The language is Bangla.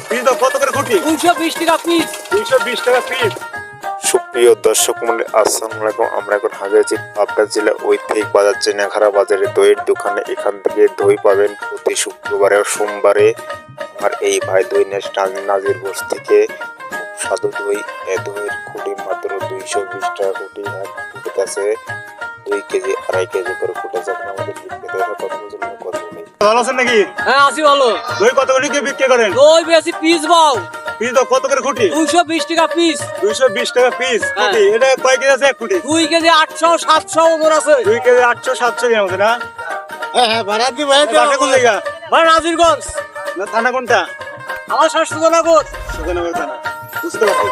পিস দাও, কত করে খুঁটি? 220 টাকা পিস। 220 টাকা পিস। সুপ্রিয় দর্শক মন্ডলী, আসসালামু আলাইকুম। আমরা এখন হাজির আছি পাবনা জেলা ঐতিহাসিক বাজার চেনাখারা বাজারে দইয়ের দোকানে। এখান থেকে দই পাবেন প্রতি শুক্রবারে ও সোমবারে। আর এই ভাই দই নাজিরগঞ্জ থেকে খুব স্বাদু দই। দইয়ের খুঁটি মাত্র 220 টাকা খুঁটি। আর খুঁটি আছে 2 কেজি 2.5 কেজি করে খুঁটে যাবেন। আমাদের বিক্রেতা কত বলছেন কত নেই। ভালো আছেন নাকি? হ্যাঁ আছি ভালো। দই কত করে কি বিক্রি করেন? দই বেশি পিস বাও। পিস দাও, কত করে খুঁটি? 220 টাকা পিস। 220 টাকা পিস হ্যাঁ। খুঁটি। এটা কয় কেজি আছে এক খুঁটি? 2 কেজি 800 700 ওজন আছে। 2 কেজি 800 700 গ্রাম আছে না? হ্যাঁ ভাড়া দি বাসা কোন জায়গা? ভাই নাজিরগঞ্জ। না থানা কোনটা? আমার শাশুড়ি নগর। সুজানগর থানা। বুঝতে পারছি।